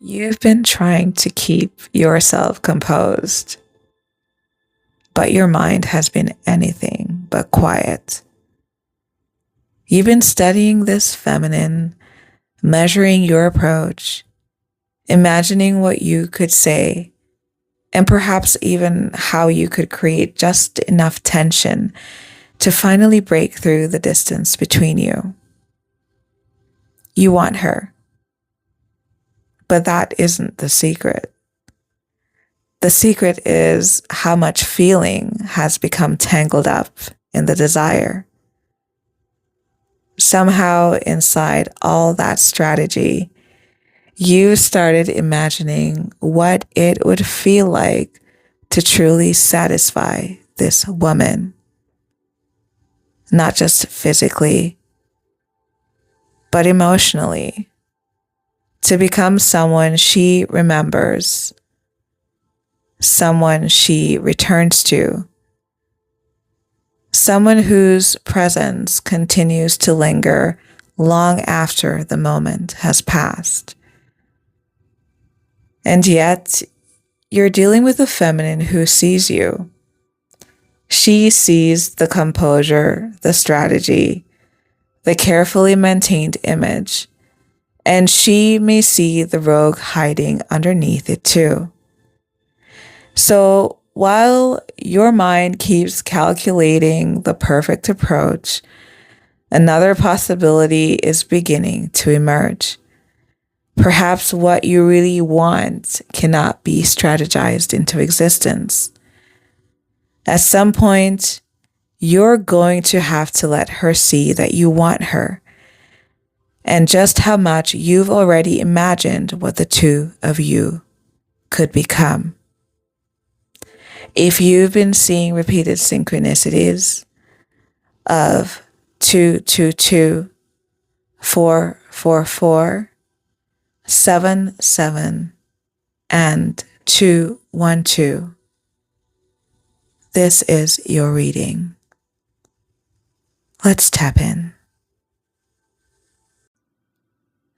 You've been trying to keep yourself composed, but your mind has been anything but quiet. You've been studying this feminine, measuring your approach, imagining what you could say, and perhaps even how you could create just enough tension to finally break through the distance between you. You want her, but that isn't the secret. The secret is how much feeling has become tangled up in the desire. Somehow, inside all that strategy, you started imagining what it would feel like to truly satisfy this woman, not just physically, but emotionally, to become someone she remembers, someone she returns to, someone whose presence continues to linger long after the moment has passed. And yet, you're dealing with a feminine who sees you. She sees the composure, the strategy, the carefully maintained image, and she may see the rogue hiding underneath it too. So while your mind keeps calculating the perfect approach, another possibility is beginning to emerge. Perhaps what you really want cannot be strategized into existence. At some point, you're going to have to let her see that you want her and just how much you've already imagined what the two of you could become. If you've been seeing repeated synchronicities of 222, 444, 77, and 212, this is your reading. Let's tap in.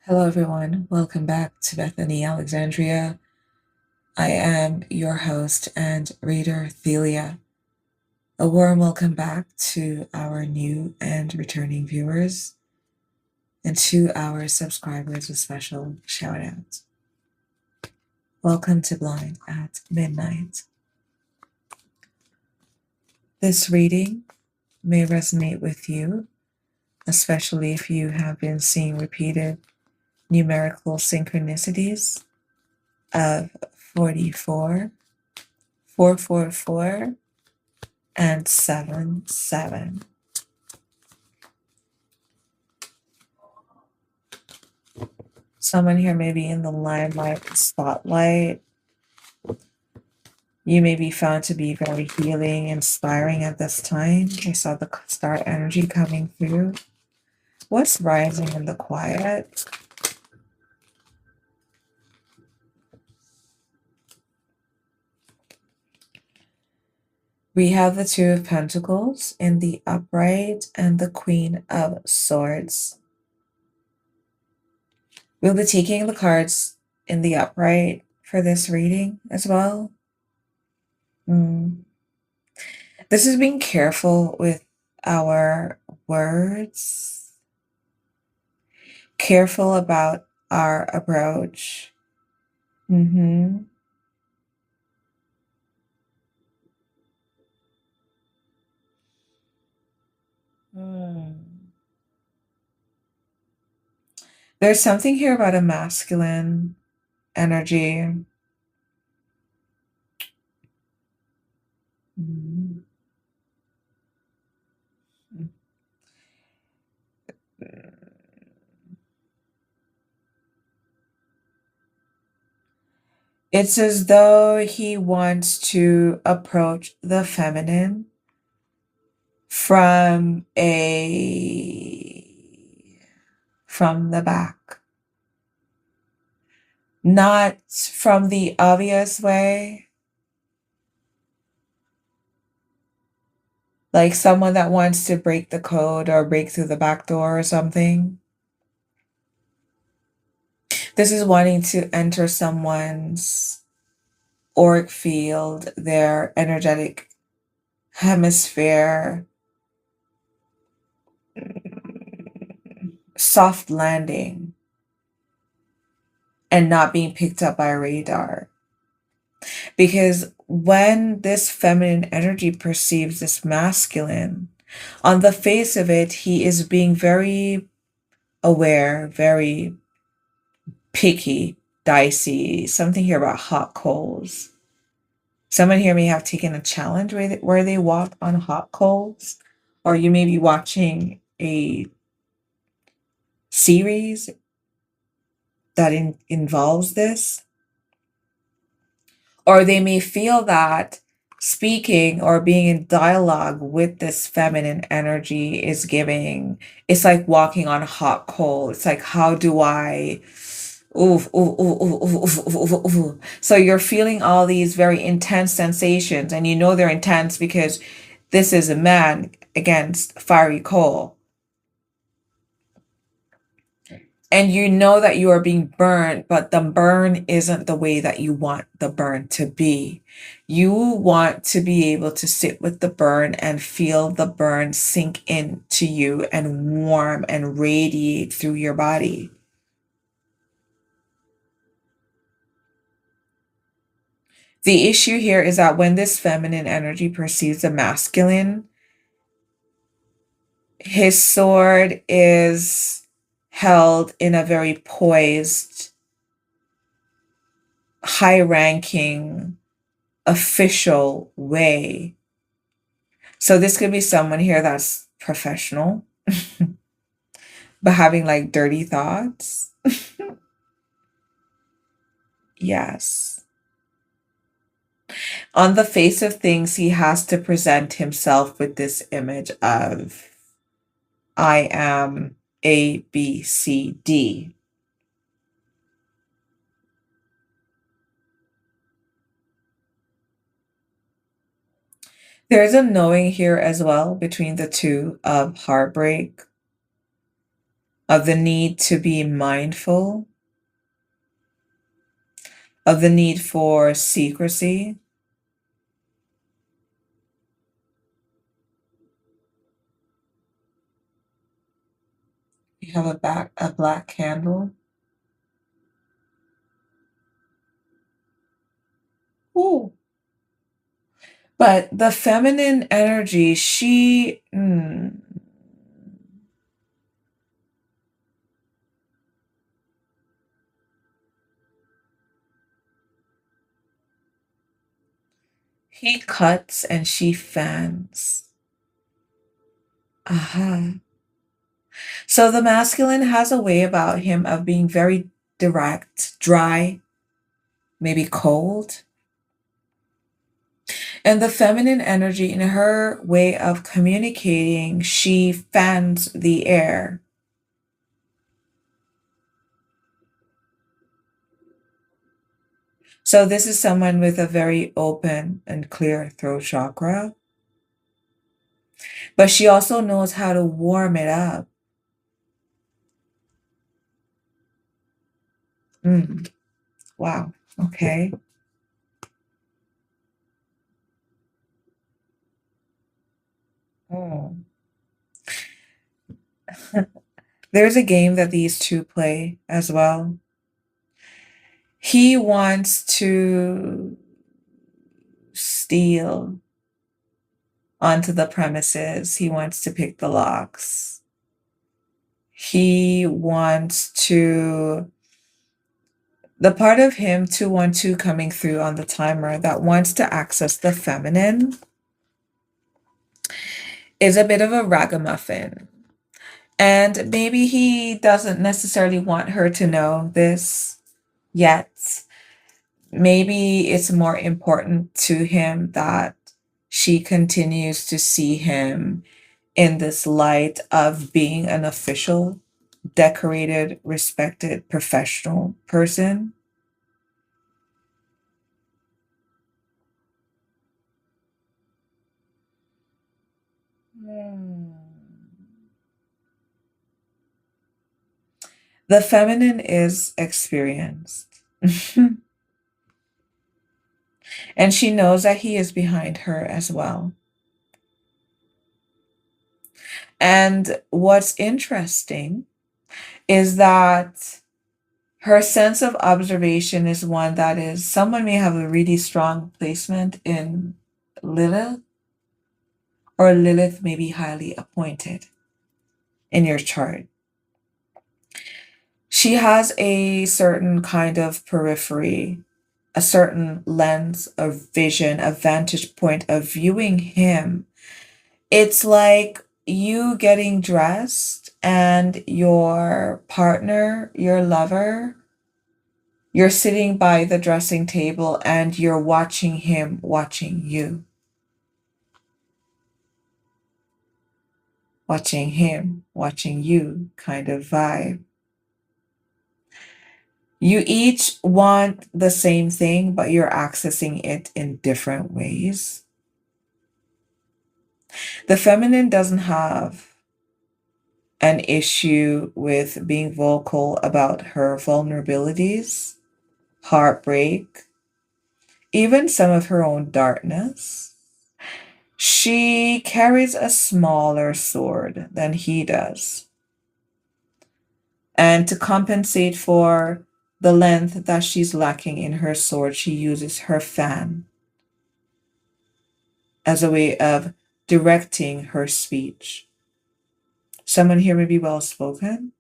Hello, everyone. Welcome back to Bethany Alexandria. I am your host and reader, Thelia. A warm welcome back to our new and returning viewers, and to our subscribers, a special shout out. Welcome to Blind at Midnight. This reading may resonate with you, especially if you have been seeing repeated numerical synchronicities of 44, 444, and 77. Someone here may be in the limelight, spotlight. You may be found to be very healing, inspiring at this time. I saw the star energy coming through. What's rising in the quiet? We have the Two of Pentacles in the upright and the Queen of Swords. We'll be taking the cards in the upright for this reading as well. This is being careful with our words, careful about our approach. There's something here about a masculine energy. It's as though he wants to approach the feminine from the back. Not from the obvious way. Like someone that wants to break the code or break through the back door or something. This is wanting to enter someone's auric field, their energetic hemisphere, soft landing, and not being picked up by radar. Because when this feminine energy perceives this masculine, on the face of it, he is being very aware, very picky, dicey. Something here about hot coals. Someone here may have taken a challenge where they walk on hot coals, or you may be watching a series that involves this. Or they may feel that speaking or being in dialogue with this feminine energy is giving, it's like walking on hot coal. It's like, how do I, oof, oof, oof, oof, oof, oof, oof, oof. So you're feeling all these very intense sensations, and you know they're intense because this is a man against fiery coal. And you know that you are being burned, but the burn isn't the way that you want the burn to be. You want to be able to sit with the burn and feel the burn sink into you and warm and radiate through your body. The issue here is that when this feminine energy perceives the masculine, his sword is held in a very poised, high ranking, official way. So this could be someone here that's professional, but having like dirty thoughts. Yes. On the face of things, he has to present himself with this image of, I am A, B, C, D. There's a knowing here as well between the two of heartbreak, of the need to be mindful, of the need for secrecy. You have a black candle. Ooh. But the feminine energy, he cuts and she fans. Uh-huh. So the masculine has a way about him of being very direct, dry, maybe cold. And the feminine energy, in her way of communicating, she fans the air. So this is someone with a very open and clear throat chakra, but she also knows how to warm it up. Mm, wow. Okay. Oh. There's a game that these two play as well. He wants to steal onto the premises. He wants to pick the locks. He wants to, the part of him 212 coming through on the timer that wants to access the feminine is a bit of a ragamuffin. And maybe he doesn't necessarily want her to know this yet. Maybe it's more important to him that she continues to see him in this light of being an official, decorated, respected, professional person. Hmm. The feminine is experienced. And she knows that he is behind her as well. And what's interesting is that her sense of observation is one that is, someone may have a really strong placement in Lilith, or Lilith may be highly appointed in your chart. She has a certain kind of periphery, a certain lens of vision, a vantage point of viewing him. It's like you getting dressed and your partner, your lover, you're sitting by the dressing table and you're watching him watching you. Watching him watching you kind of vibe. You each want the same thing, but you're accessing it in different ways. The feminine doesn't have an issue with being vocal about her vulnerabilities, heartbreak, even some of her own darkness. She carries a smaller sword than he does. And to compensate for the length that she's lacking in her sword, she uses her fan as a way of directing her speech. Someone here may be well spoken.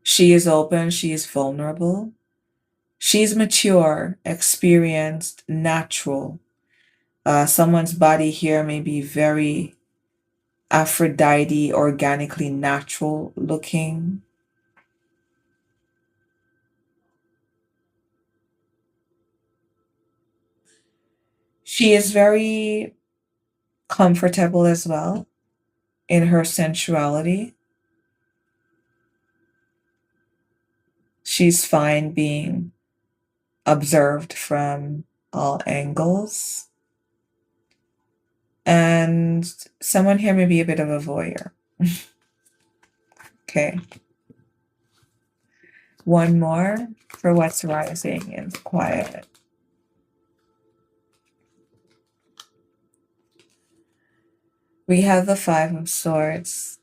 She is open, she is vulnerable. She's mature, experienced, natural. Someone's body here may be very Aphrodite, organically natural looking. She is very comfortable as well in her sensuality. She's fine being observed from all angles. And someone here may be a bit of a voyeur. Okay. One more for what's rising in quiet. We have the Five of Swords.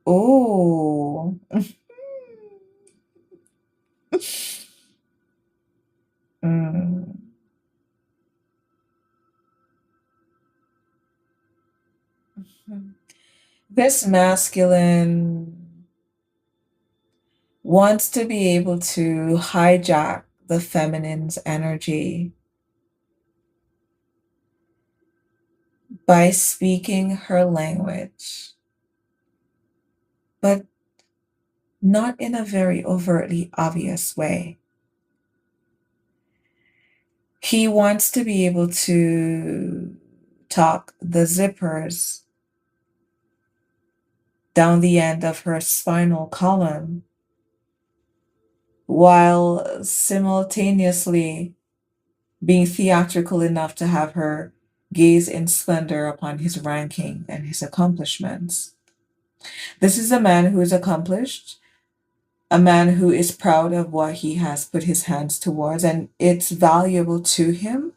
Oh. Mm. This masculine wants to be able to hijack the feminine's energy by speaking her language, but not in a very overtly obvious way. He wants to be able to talk the zippers down the end of her spinal column while simultaneously being theatrical enough to have her gaze in splendor upon his ranking and his accomplishments. This is a man who is accomplished, a man who is proud of what he has put his hands towards, and it's valuable to him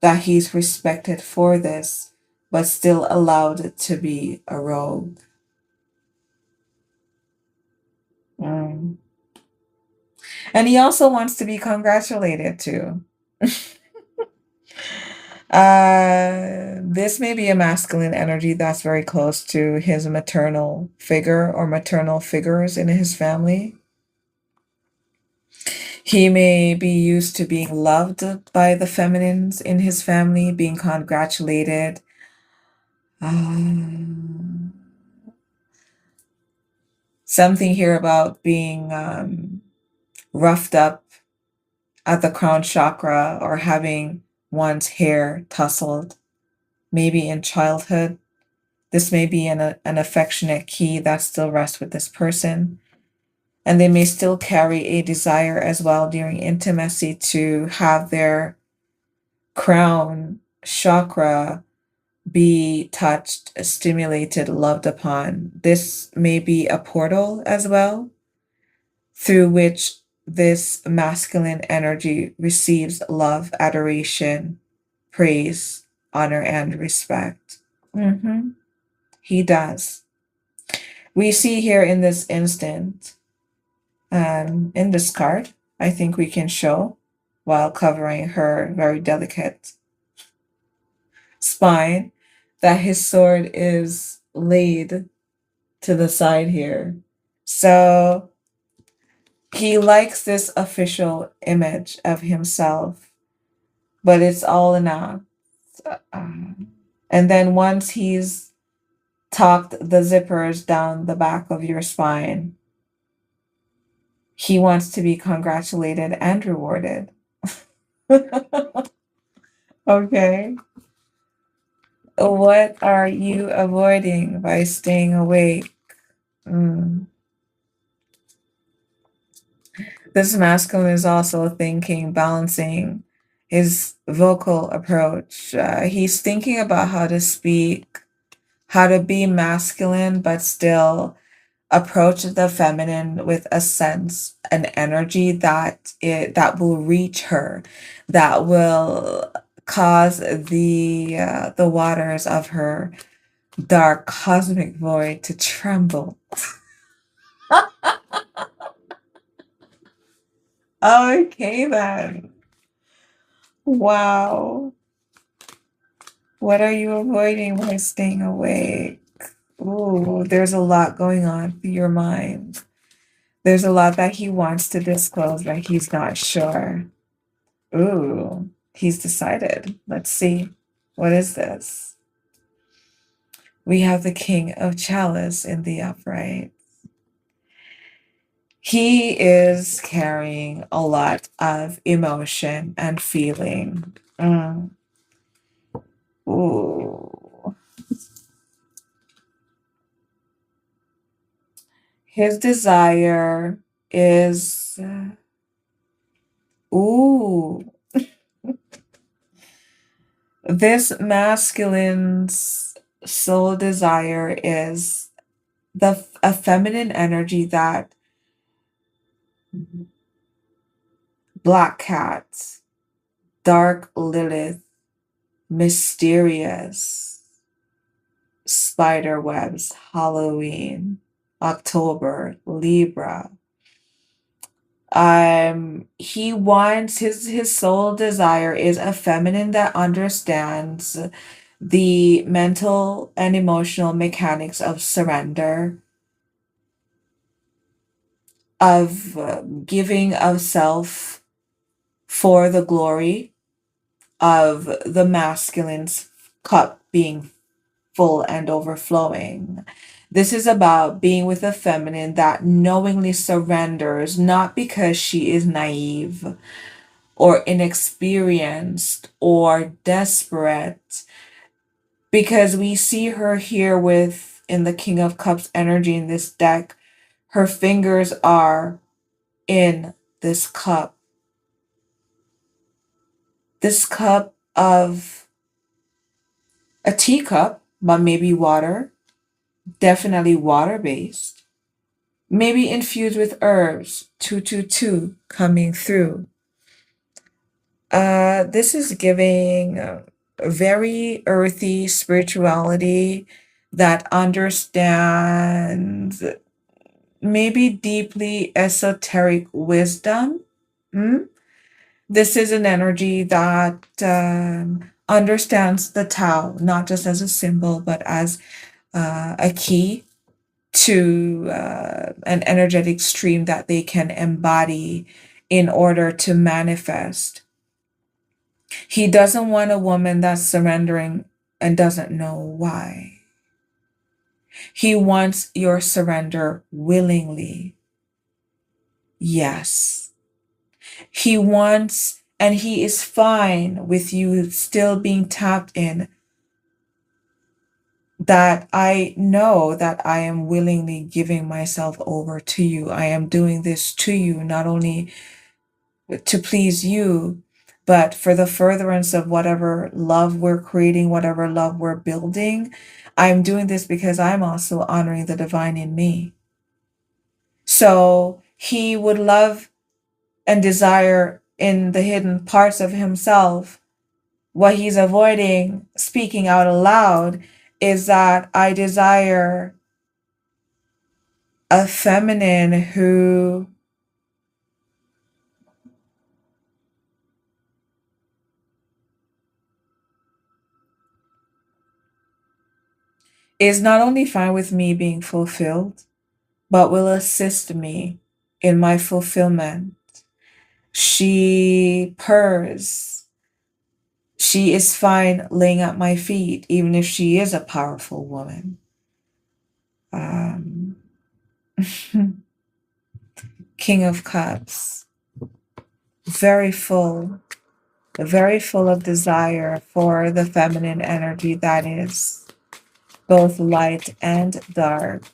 that he's respected for this, but still allowed to be a rogue. Mm. And he also wants to be congratulated too. This may be a masculine energy that's very close to his maternal figure or maternal figures in his family. He may be used to being loved by the feminines in his family, being congratulated. Something here about being roughed up at the crown chakra or having one's hair tousled, maybe in childhood. This may be an affectionate key that still rests with this person. And they may still carry a desire as well during intimacy to have their crown chakra be touched, stimulated, loved upon. This may be a portal as well through which this masculine energy receives love, adoration, praise, honor, and respect. He does. We see here in this instant, in this card, I think we can show while covering her very delicate spine that his sword is laid to the side here. So he likes this official image of himself, but it's all enough. And then once he's tucked the zippers down the back of your spine, he wants to be congratulated and rewarded. Okay. What are you avoiding by staying awake? This masculine is also thinking, balancing his vocal approach. He's thinking about how to speak, how to be masculine, but still approach the feminine with a sense, an energy that will reach her, that will cause the waters of her dark cosmic void to tremble. Okay then. Wow. What are you avoiding by staying awake? Ooh, there's a lot going on through your mind. There's a lot that he wants to disclose, but he's not sure. Ooh, he's decided. Let's see. What is this? We have the King of Chalice in the upright. He is carrying a lot of emotion and feeling. Ooh. His desire is, ooh, this masculine's soul desire is a feminine energy that Black Cat, Dark Lilith, Mysterious, Spider Webs, Halloween, October, Libra. He wants his soul desire is a feminine that understands the mental and emotional mechanics of surrender, of giving of self for the glory of the masculine's cup being full and overflowing. This is about being with a feminine that knowingly surrenders, not because she is naive or inexperienced or desperate, because we see her here with in the King of Cups energy in this deck. Her fingers are in this cup of a teacup, but maybe water, definitely water based, maybe infused with herbs, 222 coming through. This is giving very earthy spirituality that understands maybe deeply esoteric wisdom. This is an energy that understands the Tao, not just as a symbol, but as a key to an energetic stream that they can embody in order to manifest. He doesn't want a woman that's surrendering and doesn't know why. He wants your surrender willingly. Yes. He wants, and he is fine with you still being tapped in that I know that I am willingly giving myself over to you. I am doing this to you, not only to please you, But for the furtherance of whatever love we're creating, whatever love we're building, I'm doing this because I'm also honoring the divine in me. So he would love and desire in the hidden parts of himself. What he's avoiding speaking out aloud is that I desire a feminine who is not only fine with me being fulfilled, but will assist me in my fulfillment. She purrs. She is fine laying at my feet, even if she is a powerful woman. Um, King of Cups, very full, very full of desire for the feminine energy that is both light and dark.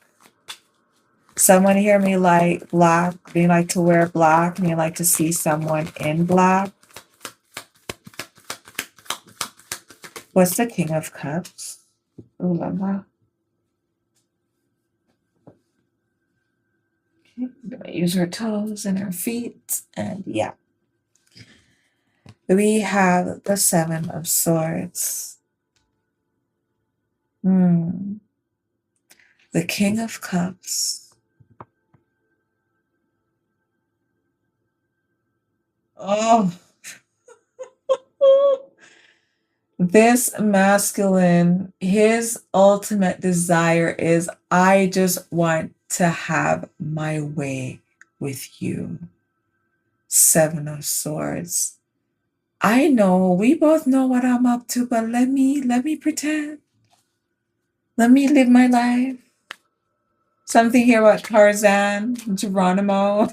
Someone here may like black, may like to wear black, may like to see someone in black. What's the King of Cups? Ooh la la. Okay, I'm gonna use her toes and her feet, and yeah. We have the Seven of Swords. The King of Cups. Oh, this masculine, his ultimate desire is I just want to have my way with you. Seven of Swords. I know we both know what I'm up to, but let me pretend. Let me live my life. Something here about Tarzan, Geronimo.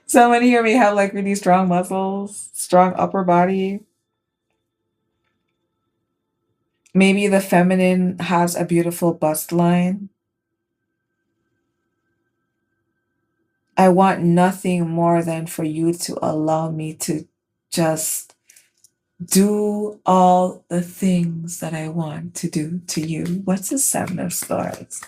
Someone here may have like really strong muscles, strong upper body. Maybe the feminine has a beautiful bust line. I want nothing more than for you to allow me to just do all the things that I want to do to you. What's the Seven of Swords?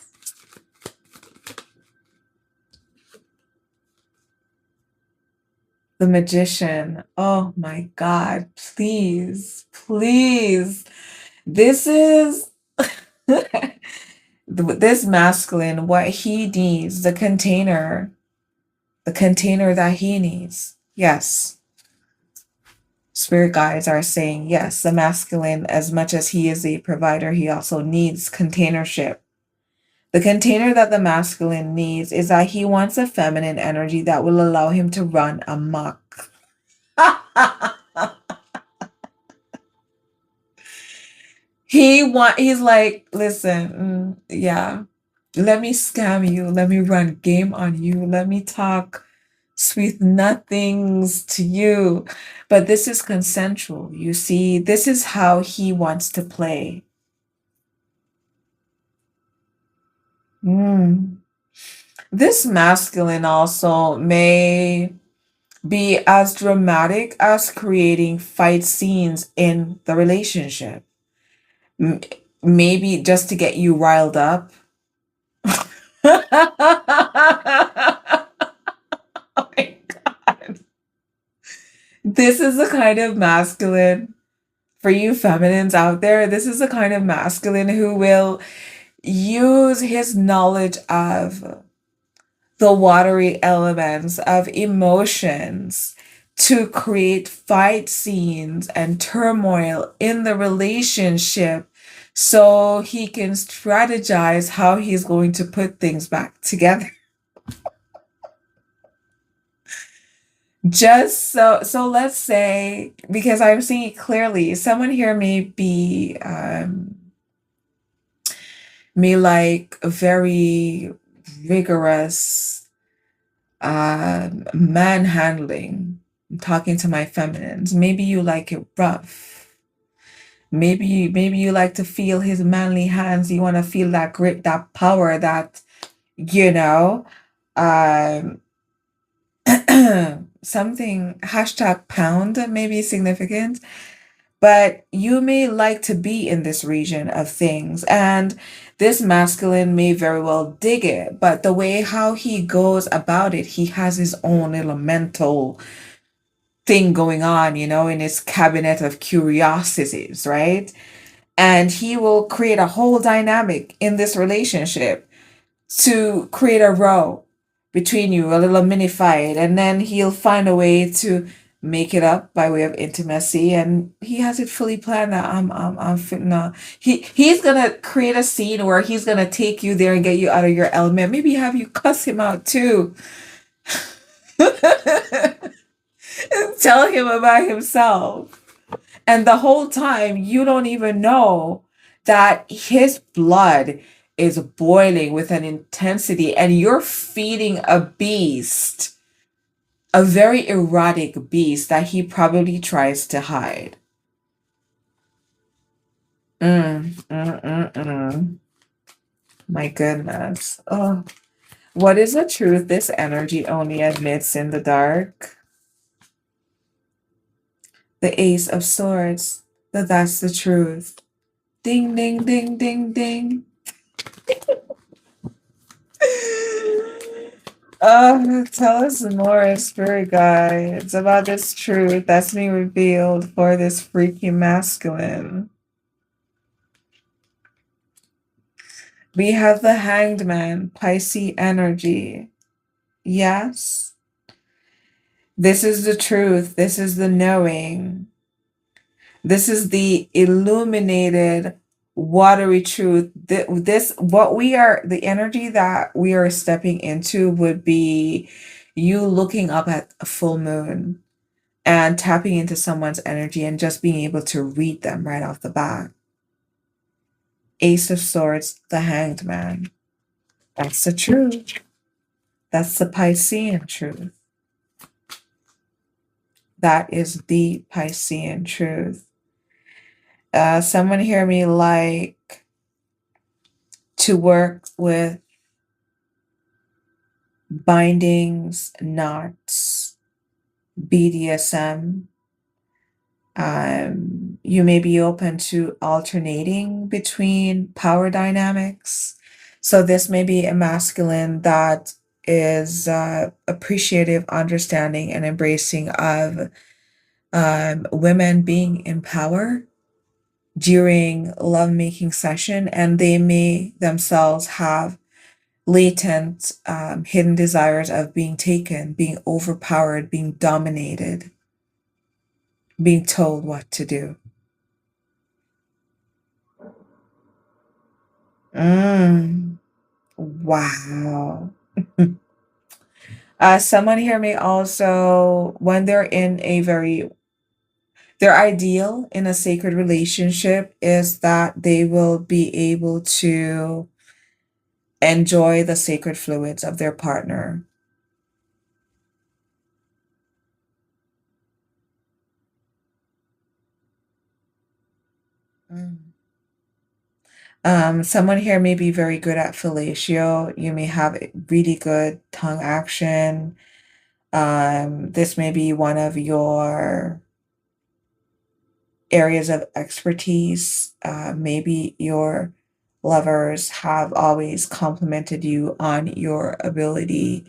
The Magician. Oh my God, please, please. This is this masculine, what he needs, the container that he needs. Yes. Spirit guides are saying, yes, the masculine, as much as he is a provider, he also needs containership. The container that the masculine needs is that he wants a feminine energy that will allow him to run amok. He's like, listen, yeah, let me scam you, let me run game on you, let me talk sweet nothings to you. But this is consensual. You see, this is how he wants to play. This masculine also may be as dramatic as creating fight scenes in the relationship. Maybe just to get you riled up. Oh my God. This is the kind of masculine, for you feminines out there, this is the kind of masculine who will use his knowledge of the watery elements, of emotions, to create fight scenes and turmoil in the relationship so he can strategize how he's going to put things back together. Just so let's say, because I'm seeing it clearly, someone here may like a very rigorous manhandling. I'm talking to my feminines. Maybe you like it rough. Maybe you like to feel his manly hands. You want to feel that grip, that power, that, you know, um something hashtag pound may be significant, but you may like to be in this region of things. And this masculine may very well dig it, but the way how he goes about it, he has his own little mental thing going on, in his cabinet of curiosities, right? And he will create a whole dynamic in this relationship to create a row between you, a little mini fight, and then he'll find a way to make it up by way of intimacy, and he has it fully planned that no. He's gonna create a scene where he's gonna take you there and get you out of your element. Maybe have you cuss him out too. Tell him about himself. And the whole time, you don't even know that his blood is boiling with an intensity, and you're feeding a beast, a very erotic beast that he probably tries to hide. Mm. My goodness. Oh, what is the truth this energy only admits in the dark? The Ace of Swords. That's the truth. Ding, ding, ding, ding, ding. Tell us more, spirit guide. It's about this truth that's being revealed for this freaky masculine. We have the Hanged Man, Pisces energy. Yes. This is the truth. This is the knowing. This is the illuminated, watery truth. The energy that we are stepping into would be you looking up at a full moon and tapping into someone's energy and just being able to read them right off the bat. Ace of Swords, the Hanged Man. That's the truth. That's the Piscean truth. That is the Piscean truth. Someone hear me like to work with bindings, knots, BDSM. You may be open to alternating between power dynamics. So this may be a masculine that is appreciative, understanding, and embracing of women being in power during lovemaking session, and they may themselves have latent hidden desires of being taken, being overpowered, being dominated, being told what to do. Wow. Someone here may also, when they're in a very, their ideal in a sacred relationship is that they will be able to enjoy the sacred fluids of their partner. Someone here may be very good at fellatio. You may have really good tongue action. This may be one of your areas of expertise. Maybe your lovers have always complimented you on your ability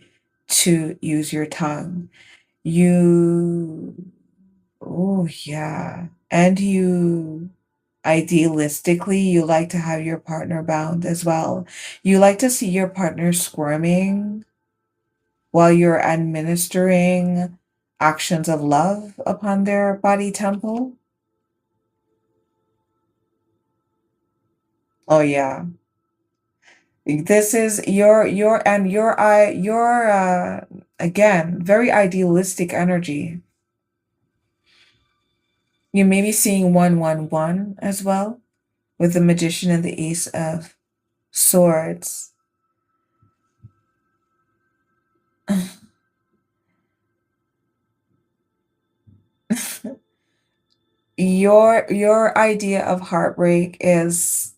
to use your tongue. Oh, yeah. And idealistically, you like to have your partner bound as well. You like to see your partner squirming while you're administering actions of love upon their body temple. Oh yeah. This is your again, very idealistic energy. You may be seeing 111 as well with the Magician and the Ace of Swords. Your idea of heartbreak is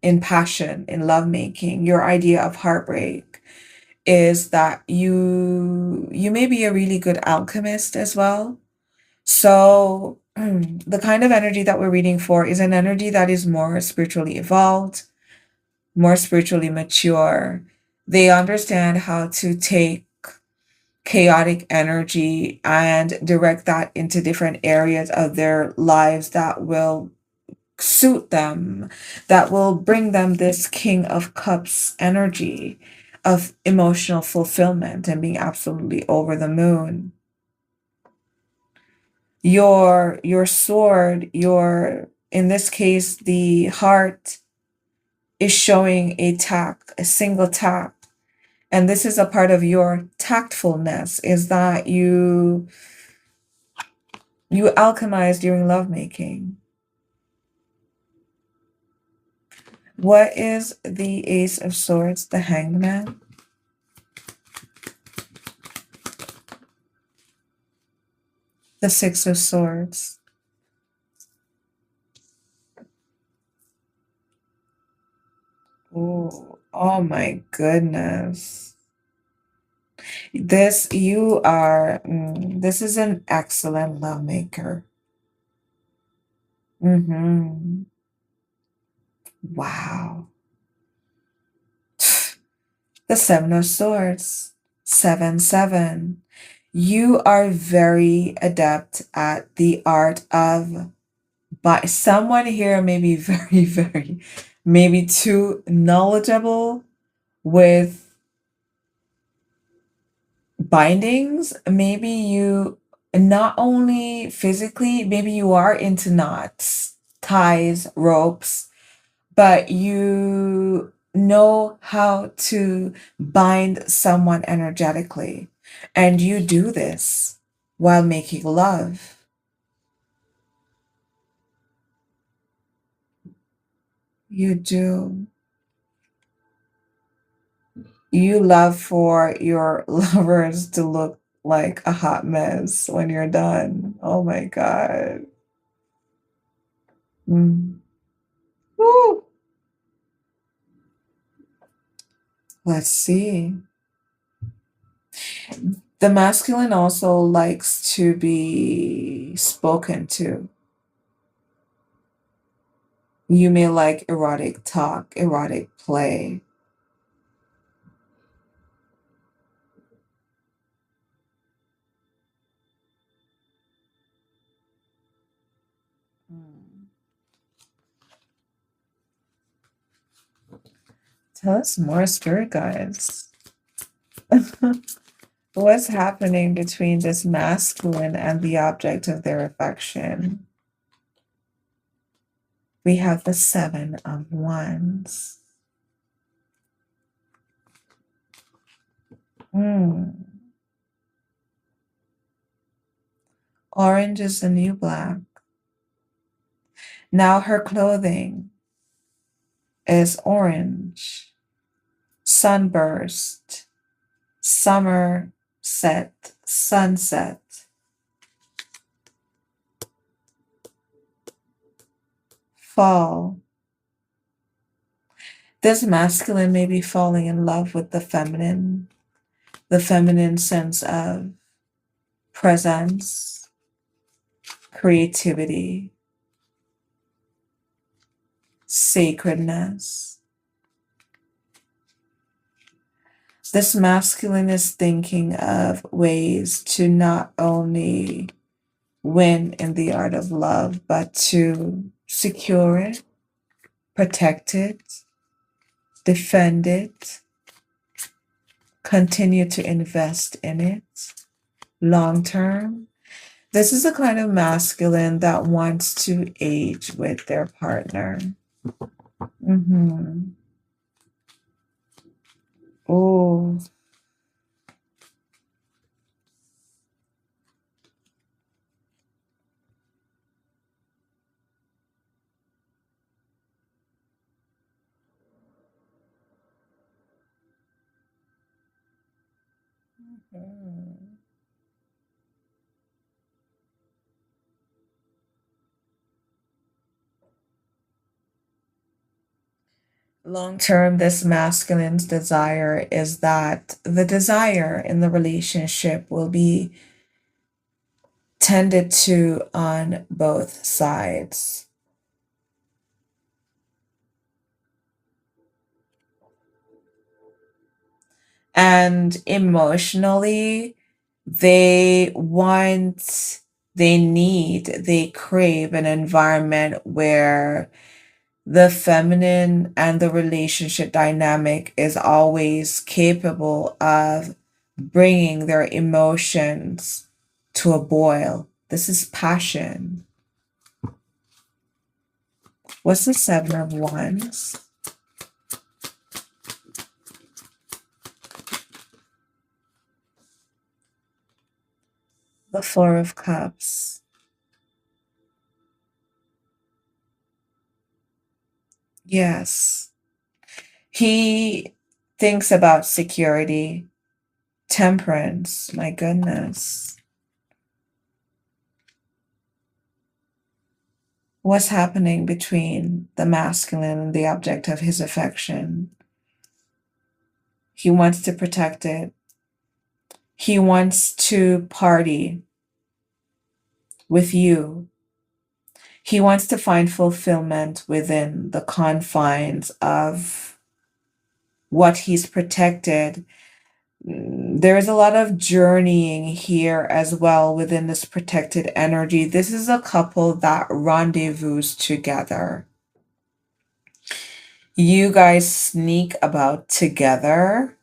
in passion, in lovemaking. Your idea of heartbreak is that you may be a really good alchemist as well. So the kind of energy that we're reading for is an energy that is more spiritually evolved, more spiritually mature. They understand how to take chaotic energy and direct that into different areas of their lives that will suit them, that will bring them this King of Cups energy of emotional fulfillment and being absolutely over the moon. Your sword, your in this case the heart is showing a tack, a single tack. And this is a part of your tactfulness, is that you alchemize during lovemaking. What is the Ace of Swords, the Hanged Man? The Six of Swords. Oh my goodness. This is an excellent lovemaker. Mm-hmm. Wow. The Seven of Swords. 7-7. You are very adept at the art of, but someone here may be very, very, maybe too knowledgeable with bindings. Maybe you, not only physically, maybe you are into knots, ties, ropes, but you know how to bind someone energetically. And you do this while making love. You do. You love for your lovers to look like a hot mess when you're done. Oh my God. Mm. Woo. Let's see. The masculine also likes to be spoken to. You may like erotic talk, erotic play. Mm. Tell us more, spirit guides. What's happening between this masculine and the object of their affection? We have the Seven of Wands. Mm. Orange is the new black. Now her clothing is orange, sunburst, summer set, sunset, fall. This masculine may be falling in love with the feminine sense of presence, creativity, sacredness. This masculine is thinking of ways to not only win in the art of love, but to secure it, protect it, defend it, continue to invest in it long term. This is a kind of masculine that wants to age with their partner. Mm-hmm. Oh. Mm. Long term, this masculine's desire is that the desire in the relationship will be tended to on both sides. And emotionally, they want, they need, they crave an environment where the feminine and the relationship dynamic is always capable of bringing their emotions to a boil. This is passion. What's the Seven of Wands? The Four of Cups. Yes. He thinks about security, temperance. My goodness. What's happening between the masculine and the object of his affection? He wants to protect it. He wants to party with you. He wants to find fulfillment within the confines of what he's protected. There is a lot of journeying here as well within this protected energy. This is a couple that rendezvous together. You guys sneak about together.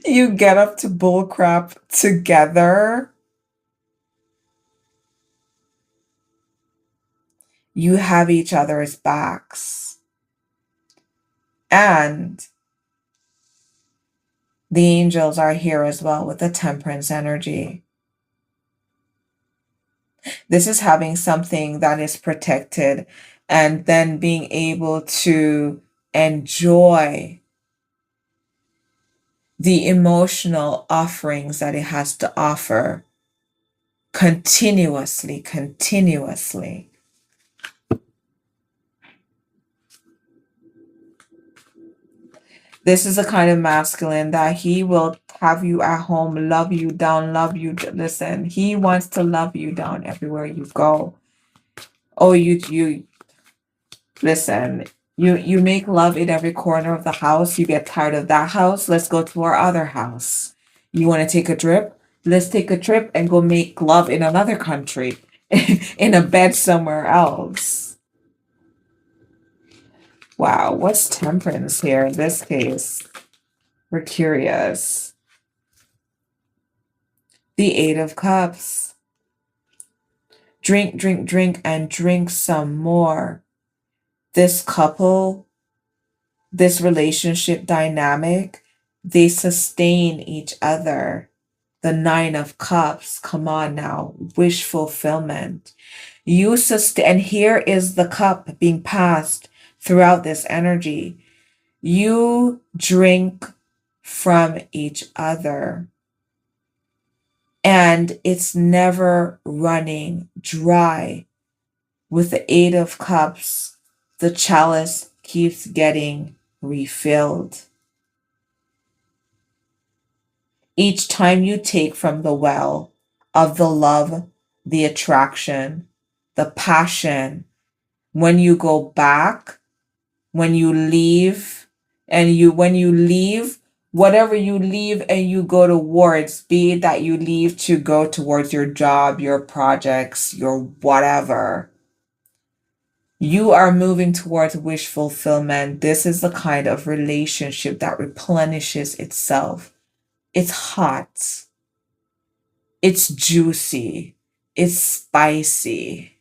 You get up to bullcrap together. You have each other's backs. And the angels are here as well with the temperance energy. This is having something that is protected and then being able to enjoy the emotional offerings that it has to offer continuously, continuously. This is the kind of masculine that he will have you at home, love you down, love you. Listen, he wants to love you down everywhere you go. Oh, you listen. You make love in every corner of the house. You get tired of that house. Let's go to our other house. You want to take a trip? Let's take a trip and go make love in another country, in a bed somewhere else. Wow, what's temperance here in this case? We're curious. The Eight of Cups. Drink, drink, drink, and drink some more. This couple, this relationship dynamic, they sustain each other. The Nine of Cups, come on now, wish fulfillment. You sustain, and here is the cup being passed throughout this energy. You drink from each other, and it's never running dry. With the Eight of Cups, the chalice keeps getting refilled. Each time you take from the well of the love, the attraction, the passion, when you go back, when you leave, when you leave, whatever you leave and you go towards, be it that you leave to go towards your job, your projects, your whatever, you are moving towards wish fulfillment. This is the kind of relationship that replenishes itself. It's hot. It's juicy. It's spicy.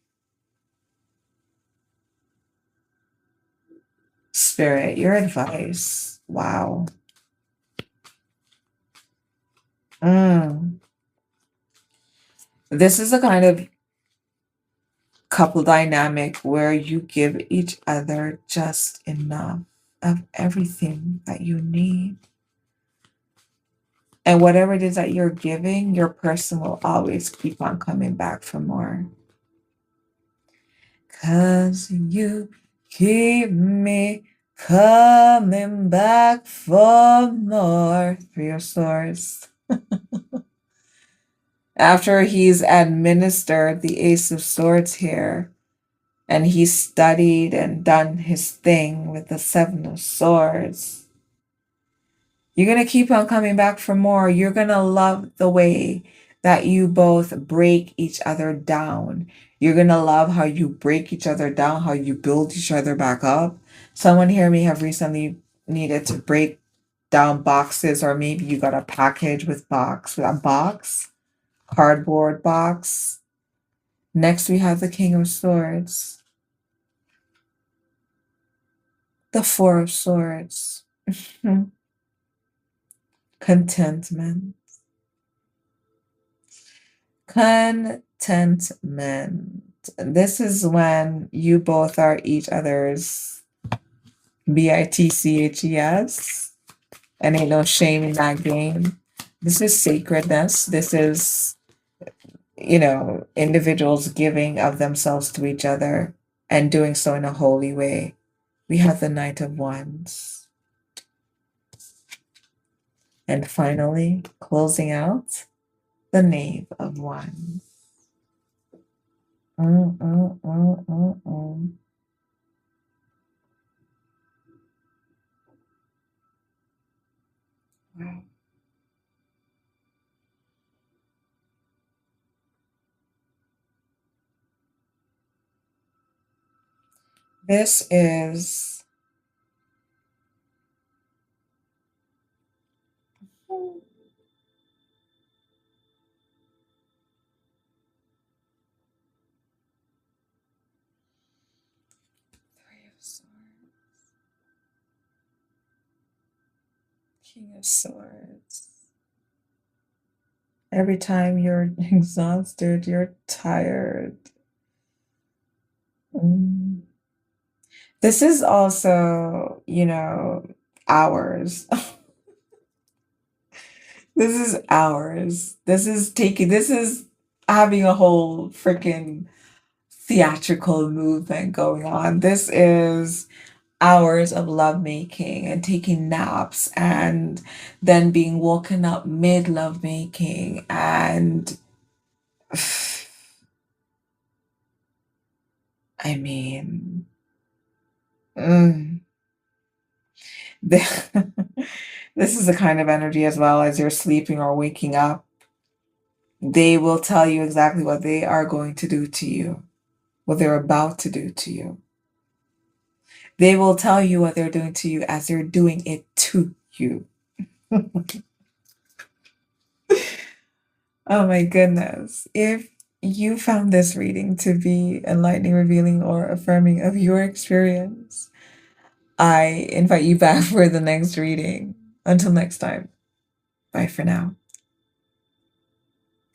Spirit, your advice. Wow. Mm. This is a kind of couple dynamic where you give each other just enough of everything that you need. And whatever it is that you're giving, your person will always keep on coming back for more. 'Cause you Keep me coming back for more. Three of Swords. After he's administered the Ace of Swords here, and he's studied and done his thing with the Seven of Swords, you're going to keep on coming back for more. You're going to love the way that you both break each other down. You're going to love how you break each other down, how you build each other back up. Someone here may have recently needed to break down boxes, or maybe you got a package with a box, cardboard box. Next, we have the King of Swords, the Four of Swords, contentment. Contentment. This is when you both are each other's bitches, and ain't no shame in that game. This is sacredness. This is, individuals giving of themselves to each other and doing so in a holy way. We have the Knight of Wands. And finally, closing out, the Knave of Wands. Wow. This is Three of Swords, King of Swords. Every time you're exhausted, you're tired. This is also, hours. This is hours. This is having a whole freaking theatrical movement going on. This is hours of lovemaking and taking naps and then being woken up mid lovemaking and I mean, mm, this is the kind of energy as well as you're sleeping or waking up. They will tell you exactly what they are going to do to you, what they're about to do to you. They will tell you what they're doing to you as they're doing it to you. Oh my goodness. If you found this reading to be enlightening, revealing, or affirming of your experience, I invite you back for the next reading. Until next time, bye for now.